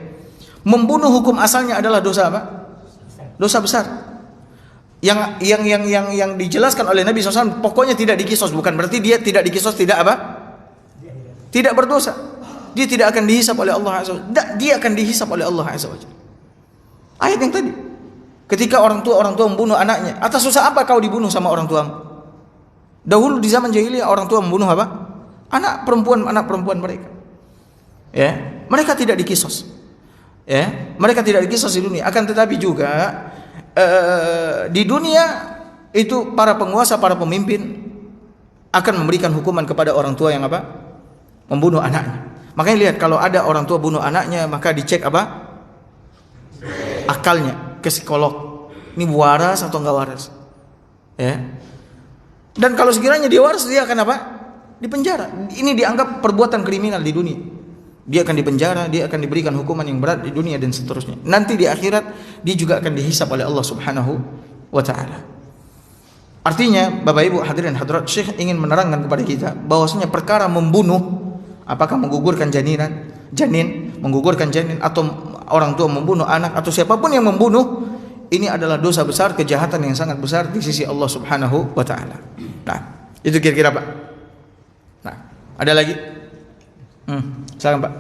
Membunuh hukum asalnya adalah dosa apa? Dosa besar. Yang dijelaskan oleh Nabi SAW, pokoknya tidak dikisos, bukan berarti dia tidak dikisos tidak apa? Tidak berdosa. Dia tidak akan dihisab oleh Allah Azza wa Jalla. Dia akan dihisab oleh Allah Azza wa Jalla. Ayat yang tadi. Ketika orang tua membunuh anaknya, atas dosa apa kau dibunuh sama orang tuamu? Dahulu di zaman jahiliyah orang tua membunuh apa? Anak perempuan mereka. Ya, mereka tidak dikisos. Ya, mereka tidak dikisos di dunia. Akan tetapi juga di dunia itu para penguasa, para pemimpin akan memberikan hukuman kepada orang tua yang apa? Membunuh anaknya. Makanya lihat, kalau ada orang tua bunuh anaknya, maka dicek apa? Akalnya, ke psikolog. Ini waras atau enggak waras? Ya. Dan kalau sekiranya dia waras, dia akan apa? Dipenjara. Ini dianggap perbuatan kriminal di dunia. Dia akan dipenjara, dia akan diberikan hukuman yang berat di dunia dan seterusnya. Nanti di akhirat dia juga akan dihisab oleh Allah Subhanahu wa taala. Artinya, Bapak Ibu hadirin hadirat, Syekh ingin menerangkan kepada kita bahwasanya perkara membunuh, apakah menggugurkan janin, menggugurkan janin, atau orang tua membunuh anak, atau siapapun yang membunuh, ini adalah dosa besar, kejahatan yang sangat besar di sisi Allah Subhanahu wa taala. Nah, itu kira-kira Pak. Nah, ada lagi? Silakan Pak.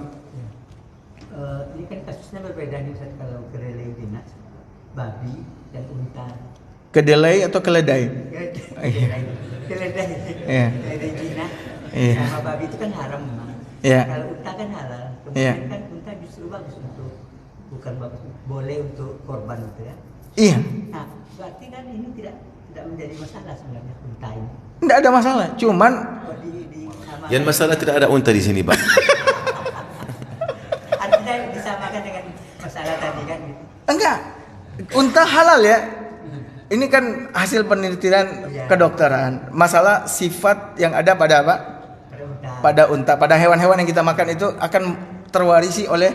Ini kan kasusnya berbeda nih Ustaz, kalau kedelai jinak, babi dan unta. Kedelai atau keledai? Keledai. Iya. Keledai jinak. Iya. Sama babi itu kan haram memang. Iya. Kalau unta kan halal. Iya. Kemudian kan unta justru bagus untuk, bukan bagus, boleh untuk korban gitu ya. Iya. Nah, berarti kan ini tidak menjadi masalah sebenarnya unta ini. Tidak ada masalah, cuman yang masalah tidak ada unta di sini, Pak. Artinya disamakan dengan masalah tadi kan gitu. enggak. Unta halal ya. Ini kan hasil penelitian kedokteran. Masalah sifat yang ada pada apa? Pada unta, pada hewan-hewan yang kita makan itu akan terwarisi oleh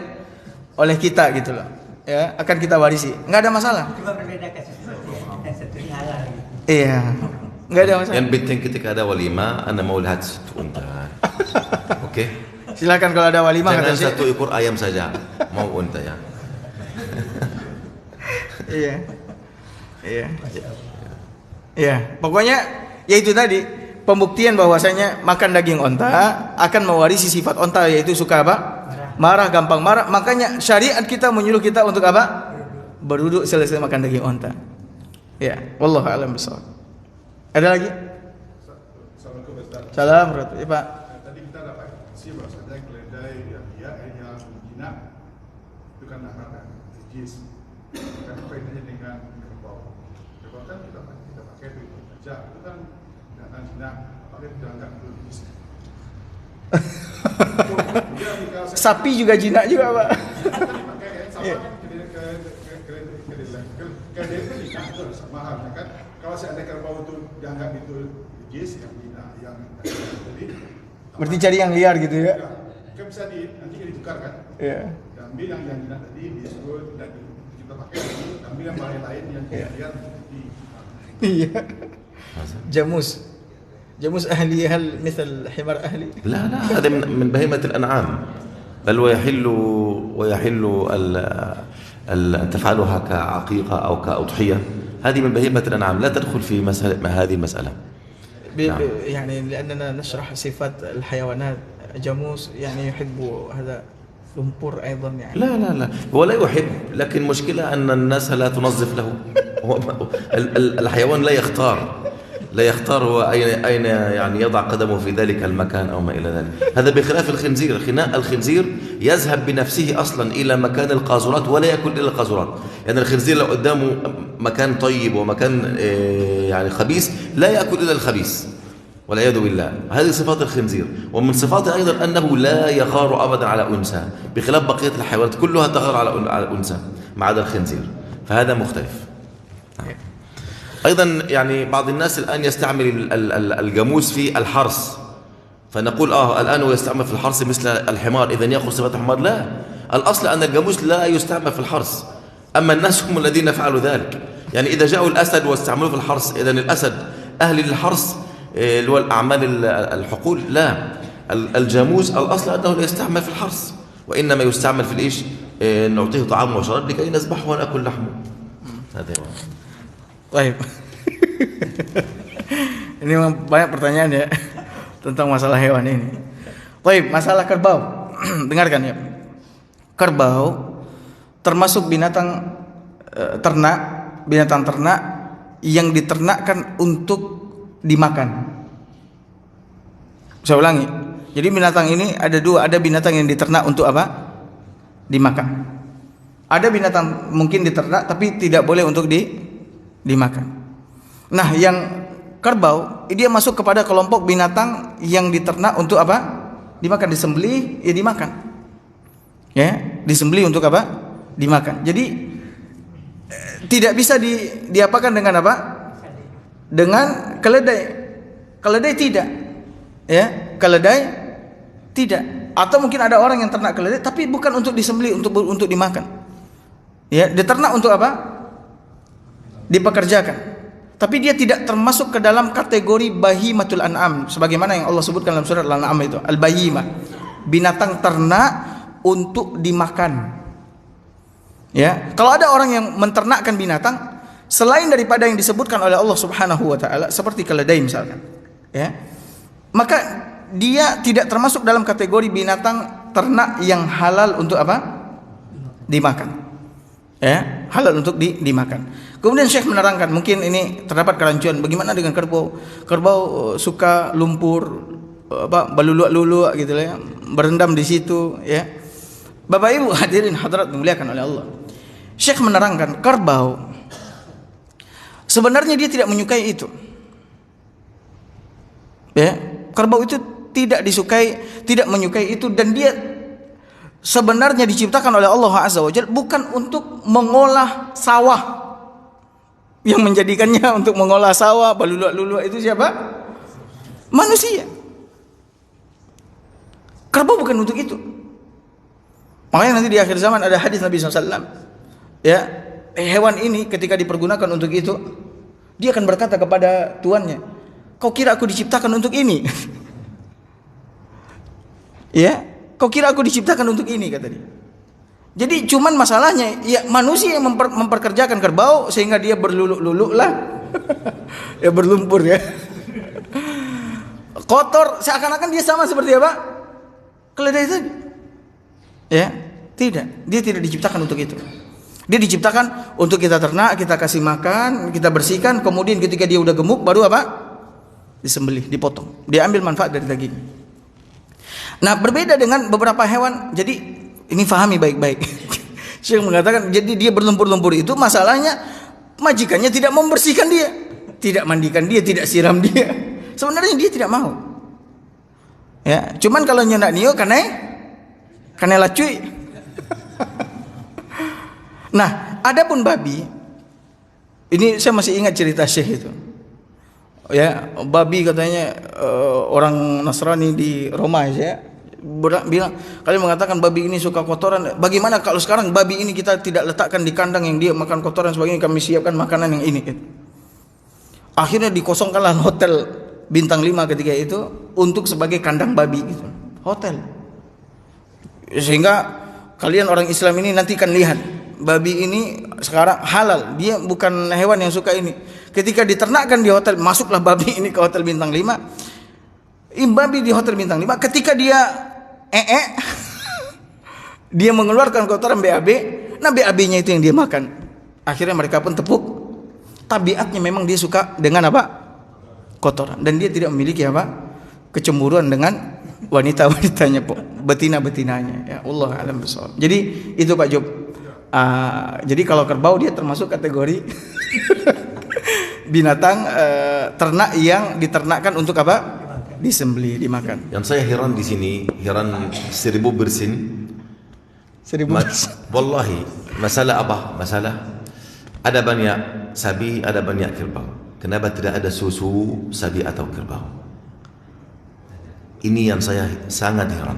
kita gitu loh. Ya, akan kita warisi. Enggak ada masalah. Cuma berbeda kasus yang satu halal gitu. Iya. Enggak ada masalah. Yang penting ketika ada walimah, anda mau lihat satu unta. Oke? Silakan kalau ada walimah Jangan kata Syekh. satu ekor ayam saja. Mau unta ya. Iya. Iya. Iya, pokoknya ya itu tadi pembuktian bahwasanya makan daging onta akan mewarisi sifat onta, yaitu suka apa? Marah, gampang marah. Makanya syariat kita menyuruh kita untuk apa? Berduduk selesai makan daging onta. Ya, wallahu a'lam bishawab. Ada lagi? Salam, ya Pak. Tadi kita dapat informasi bahwasanya keledai yang jinak itu kan haram, najis. Kan apa bedanya dengan kerbau? Kerbau kan kita pakai itu saja, itu kan binatang jinak, apakah kita anggap itu najis? Sapi juga jinak juga, Pak. Pakai sama keledai itu jinak itu sama halnya kan. Kalau seandainya kerbau itu dianggap itu najis, yang jinak, yang jadi Berarti cari yang liar gitu ya? Kan bisa nanti ditukar kan? Iya. Ambil yang jinak tadi disebut dan kita pakai lagi, ambil yang lain yang liar di. Iya. جاموس أهلي هل مثل حمار أهلي؟ لا هذا من بهيمة الأنعام، بل ويحل أن تفعلها كعقيقة أو كأضحية، هذه من بهيمة الأنعام لا تدخل في هذه المسألة. نعم. يعني لأننا نشرح صفات الحيوانات، جاموس يعني يحب هذا lumpur أيضا يعني. لا هو لا يحب، لكن مشكلة أن الناس لا تنظف له. الحيوان لا يختار هو أين يعني يضع قدمه في ذلك المكان أو ما إلى ذلك. هذا بخلاف الخنزير. الخنزير يذهب بنفسه أصلا إلى مكان القاذورات ولا يأكل إلا القاذورات. يعني الخنزير لو قدامه مكان طيب ومكان يعني خبيث لا يأكل إلا الخبيث والعياذ بالله. هذه صفات الخنزير. ومن صفاته أيضا أنه لا يغار أبدا على أنثى، بخلاف بقية الحيوانات كلها تغار على أنثى ما عدا الخنزير، فهذا مختلف. أيضا يعني بعض الناس الآن يستعمل الجاموس في الحرث، فنقول الآن هو يستعمل في الحرث مثل الحمار، إذن يأخذ صفات الحمار. لا، الأصل أن الجاموس لا يستعمل في الحرث، أما الناس هم الذين فعلوا ذلك. يعني إذا جاءوا الأسد واستعملوه في الحرث، إذن الأسد أهل الحرث اللي هو الأعمال الحقول. لا، الجاموس الأصل أنه لا يستعمل في الحرث، وإنما يستعمل في الإيش؟ نعطيه طعام وشراب لكي نذبحه ونأكل لحمه. هذا هو. Baik. Ini memang banyak pertanyaan ya tentang masalah hewan ini. Baik, masalah kerbau. Dengarkan ya. Kerbau termasuk binatang ternak yang diternakkan untuk dimakan. Saya ulangi. Jadi binatang ini ada dua, ada binatang yang diternak untuk apa? Dimakan. Ada binatang mungkin diternak tapi tidak boleh untuk dimakan. Nah, yang kerbau dia masuk kepada kelompok binatang yang diternak untuk apa? Dimakan, disembelih, ya dimakan. Ya, disembelih untuk apa? Dimakan. Jadi tidak bisa diapakan dengan apa? Dengan keledai. Keledai tidak. Ya, keledai tidak. Atau mungkin ada orang yang ternak keledai tapi bukan untuk disembelih, untuk dimakan. Ya, diternak untuk apa? Dipekerjakan, tapi dia tidak termasuk ke dalam kategori bahimatul an'am, sebagaimana yang Allah sebutkan dalam surat Al-An'am itu, al-bahimah, binatang ternak untuk dimakan. Ya, kalau ada orang yang menternakkan binatang selain daripada yang disebutkan oleh Allah Subhanahu wa taala seperti keledai misalkan, ya, maka dia tidak termasuk dalam kategori binatang ternak yang halal untuk apa? Dimakan. Ya, halal untuk dimakan. Kemudian Syekh menerangkan, mungkin ini terdapat kerancuan, bagaimana dengan kerbau? Kerbau suka lumpur, baluluak-luluak gitu ya, berendam di situ, ya. Bapak Ibu hadirin hadirat dimuliakan oleh Allah. Syekh menerangkan, kerbau sebenarnya dia tidak menyukai itu. Ya, kerbau itu tidak menyukai itu, dan dia sebenarnya diciptakan oleh Allah Azza wa Jalla bukan untuk mengolah sawah. Yang menjadikannya untuk mengolah sawah, baluluak-luluak itu siapa? Manusia. Kerbau bukan untuk itu. Makanya nanti di akhir zaman ada hadis Nabi SAW. Ya, hewan ini ketika dipergunakan untuk itu, dia akan berkata kepada tuannya, "Kau kira aku diciptakan untuk ini?" Ya, "Kau kira aku diciptakan untuk ini?" kata dia. Jadi cuman masalahnya ya manusia yang memperkerjakan kerbau sehingga dia berluluk-luluk lah. Ya berlumpur ya. Kotor seakan-akan dia sama seperti apa? Keledai tadi. Ya, tidak. Dia tidak diciptakan untuk itu. Dia diciptakan untuk kita ternak, kita kasih makan, kita bersihkan, kemudian ketika dia udah gemuk baru apa? Disembelih, dipotong. Dia ambil manfaat dari daging. Nah, berbeda dengan beberapa hewan. Jadi ini fahami baik-baik. Syekh mengatakan jadi dia berlumpur-lumpur itu masalahnya majikannya tidak membersihkan dia, tidak mandikan dia, tidak siram dia. Sebenarnya dia tidak mau. Ya, cuman kalau nyenak nio karena lacuy. Nah, adapun babi, ini saya masih ingat cerita Syekh itu. Ya, babi katanya orang Nasrani di Roma ya bilang, kalian mengatakan babi ini suka kotoran. Bagaimana kalau sekarang babi ini kita tidak letakkan di kandang yang dia makan kotoran sebagainya, kami siapkan makanan yang ini. Akhirnya dikosongkanlah hotel bintang 5 ketika itu untuk sebagai kandang babi gitu. Hotel. Sehingga kalian orang Islam ini nanti kan lihat babi ini sekarang halal, dia bukan hewan yang suka ini. Ketika diternakkan di hotel, masuklah babi ini ke hotel bintang 5. Babi di hotel bintang 5 ketika dia dia mengeluarkan kotoran BAB, nah BAB-nya itu yang dia makan. Akhirnya mereka pun tepuk. Tabiatnya memang dia suka dengan apa? Kotoran, dan dia tidak memiliki apa? Kecemburuan dengan wanita-wanitanya, betina-betinanya. Ya Allah alam bisawab. Jadi itu Pak Job. Jadi kalau kerbau dia termasuk kategori binatang ternak yang diternakkan untuk apa? Disembelih, dimakan. Yang saya heran di sini, heran 1000 bersin. 1000 bersin. Wallahi, masalah apa? Masalah ada banyak sapi, ada banyak kerbau. Kenapa tidak ada susu sapi atau kerbau? Ini yang saya sangat heran.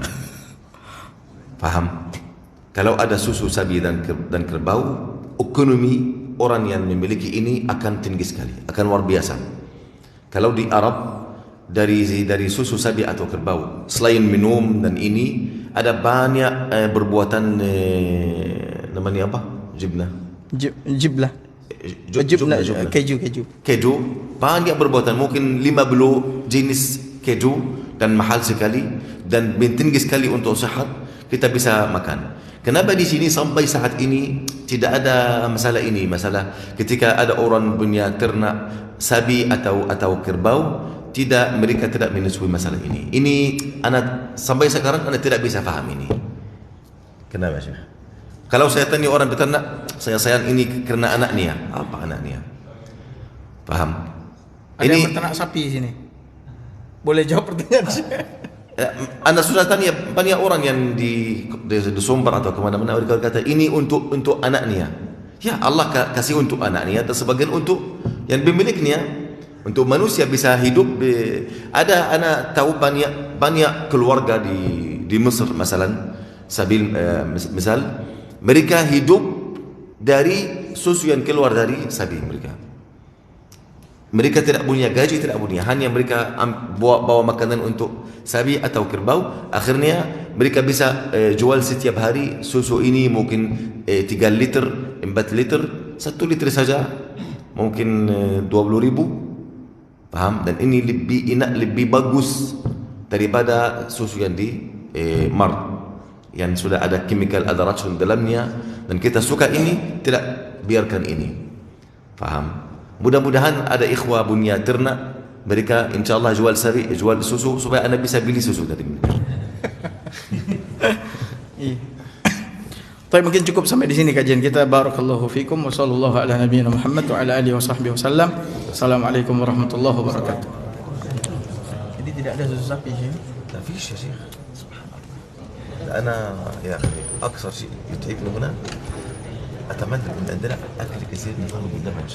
Paham? Kalau ada susu sapi dan kerbau, ekonomi orang yang memiliki ini akan tinggi sekali, akan luar biasa. Kalau di Arab dari susu sapi atau kerbau, selain minum dan ini ada banyak perbuatan namanya apa? Jiblah. Keju. Banyak perbuatan, mungkin 50 jenis keju dan mahal sekali dan tinggi sekali untuk sehat, kita bisa makan. Kenapa di sini sampai saat ini tidak ada masalah ini? Masalah ketika ada orang punya ternak sapi atau kerbau, mereka tidak menyusui masalah ini. Ini anak sampai sekarang anak tidak bisa paham ini. Kenapa Syekh? Kalau saya tanya orang beternak, saya sayang ini karena anaknya. Apa anaknya? Paham? Ada yang beternak sapi di sini. Boleh jawab pertanyaan saya? Anda sudah tanya banyak orang yang di Sumbar atau kemana-mana, mereka kata ini untuk anaknya. Ya Allah kasih untuk anaknya, dan sebagian untuk yang pemiliknya, untuk manusia bisa hidup. Ada anak tahu banyak keluarga di Mesir, misal mereka hidup dari susu yang keluar dari sapi mereka. Mereka tidak punya gaji, tidak punya, hanya mereka bawa makanan untuk sapi atau kerbau. Akhirnya mereka bisa jual setiap hari susu ini mungkin 3 liter, 4 liter, 1 liter saja mungkin 20.000. Paham? Dan ini lebih enak, lebih bagus daripada susu yang di mart, yang sudah ada chemical, ada racun dalamnya, dan kita suka ini, tidak biarkan ini. Paham? Mudah-mudahan ada ikhwah punya ternak, mereka insyaallah jual susu supaya anda bisa beli susu dari mereka. Tapi mungkin cukup sampai di sini kajian kita. Barakallahu fikum wa sallallahu ala nabiyyina Muhammad wa ala alihi wa sahbihi wasallam. Assalamualaikum warahmatullahi wabarakatuh. Jadi tidak ada susu sapi sih. لا فيش يا شيخ سبحان الله. أنا يا أخي أكثر شيء يتعبني هنا أتمنى أن عندنا أكل كثير من اللبن.